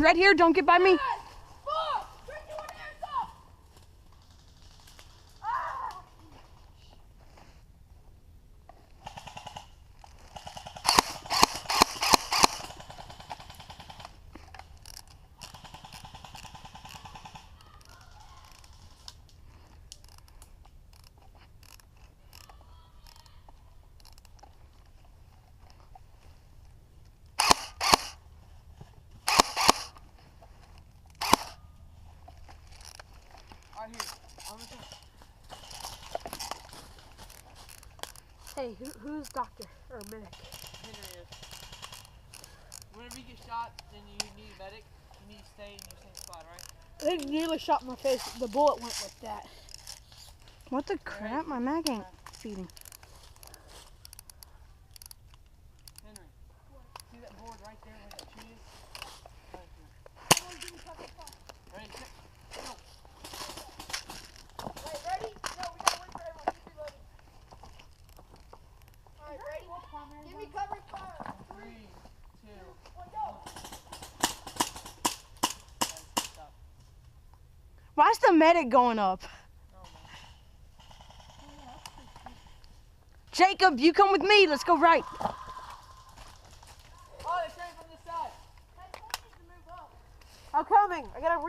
right here. Don't get by me. Hey, who's doctor or medic? Henry is. Whenever you get shot and you need a medic, you need to stay in your same spot, right? I think nearly shot in my face. The bullet went like that. What the crap? My mag ain't feeding. Henry, see that board right there where that tree is? Right here. Ready, set, go. Wait, ready? No, we gotta wait for everyone. Keep reloading. Alright, ready? Give me cover fire. 3, 2, 1, go. Stop. Why's the medic going up? Oh, no. Jacob, you come with me. Let's go right. Oh, they're shooting from this side. Hey, someone needs to move up. I'm coming. I gotta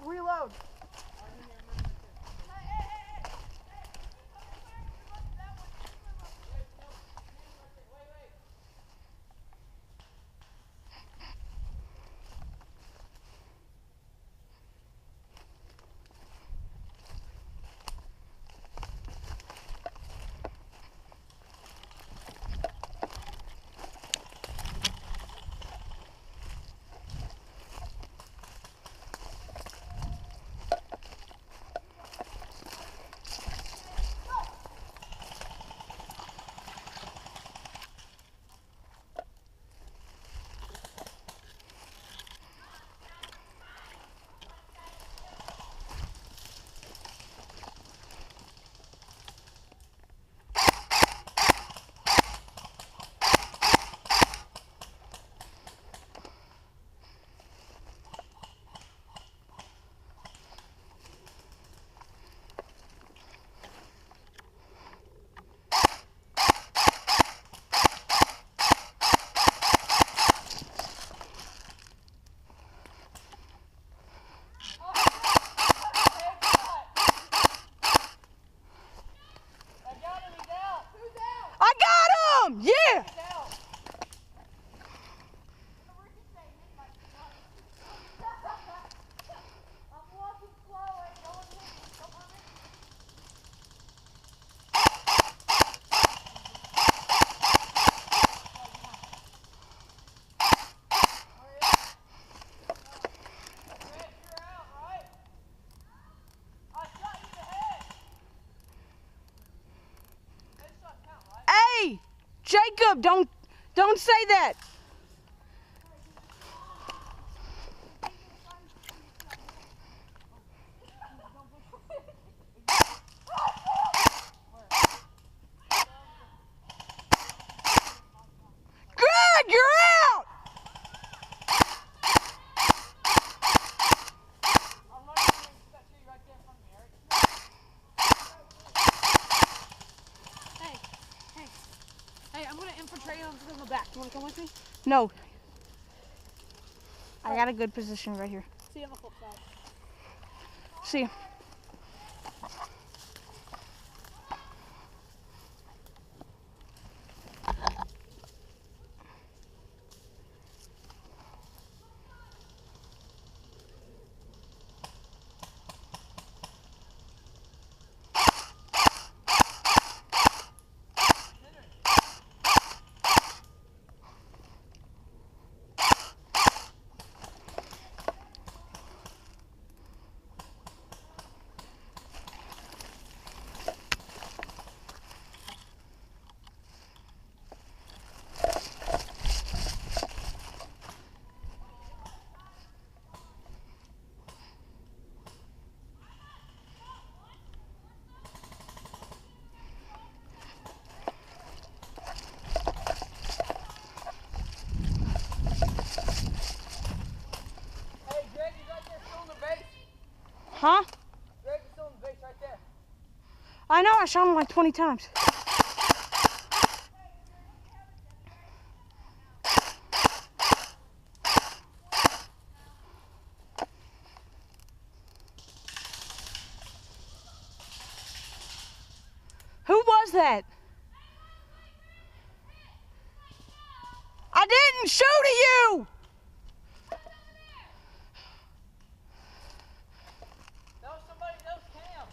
reload. Yeah! Hey! Jacob, don't say that. Greg, you're out! Hey, I'm gonna infiltrate him from the back. You wanna come with me? No. I got a good position right here. See you on the flip side. See ya. Huh? Greg is still in the base right there. I know, I shot him like 20 times. Who was that? I didn't shoot at you! That was somebody else's cam.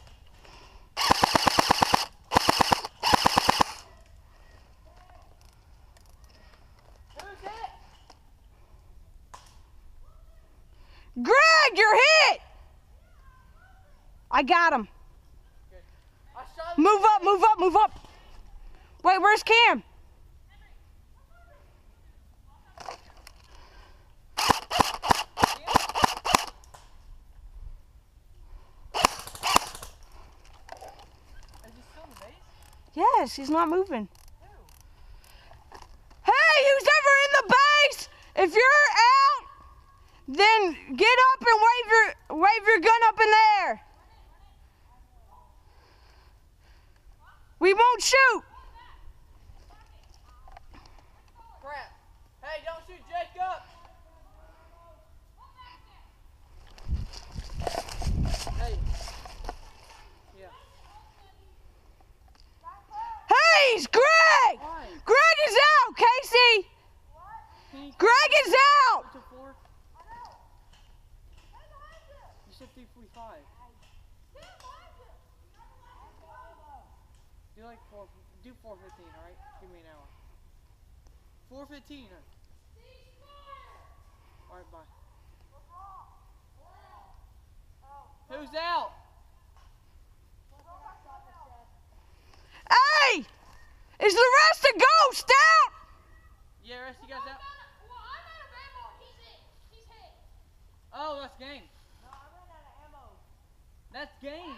Who's hit? Greg, you're hit! I got him. I shot him. Move up, move up, move up. Wait, where's Cam? Is he still in the base? Yes, he's not moving. Hey, who's ever in the base? If you're out, then get up and wave your gun up in the air. We won't shoot. Crap. Hey, don't shoot Jacob. Hey. Yeah. Hey, it's Greg! Why? Greg is out, Casey! Can you Greg is out! to 4? You said 3:45. Do like 4. Do 4:15, all right? Give me an hour. 4:15. All right, bye. Who's out? Hey! Is the rest of Ghost out? Yeah, rest of you guys out. Well, I'm out of ammo. He's hit. Oh, that's game. No, I ran out of ammo. That's game.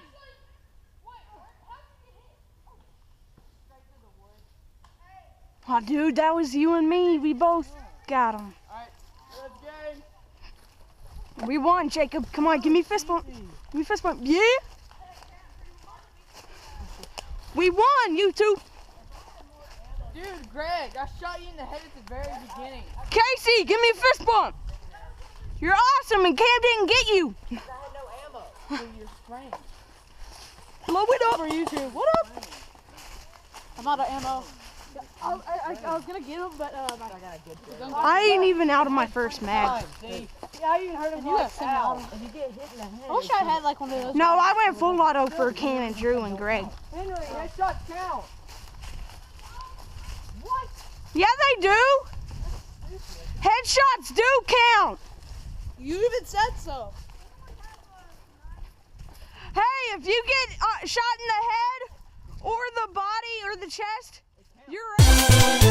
What? How did you get hit? Oh, straight through the wood. Oh, dude, that was you and me. We both got him. All right, that's game. We won, Jacob. Come on, give me a fist bump. Give me a fist bump. Yeah? We won, you two. Dude, Greg, I shot you in the head at the very beginning. Casey, give me a fist bump. You're awesome, and Cam didn't get you. I had no ammo. So you're spraying. Blow it up. For YouTube. What up? I'm out of ammo. I was gonna get him, but I ain't even out of my first mag. See? yeah, I even heard him. You got sent out. If you get hit in the head. I wish I had like one of those. No, I went full auto for Cam and Drew and Greg. Henry, headshots count. What? Yeah, they do. Headshots do count. You even said so. Hey, if you get shot in the head or the body or the chest, you're out.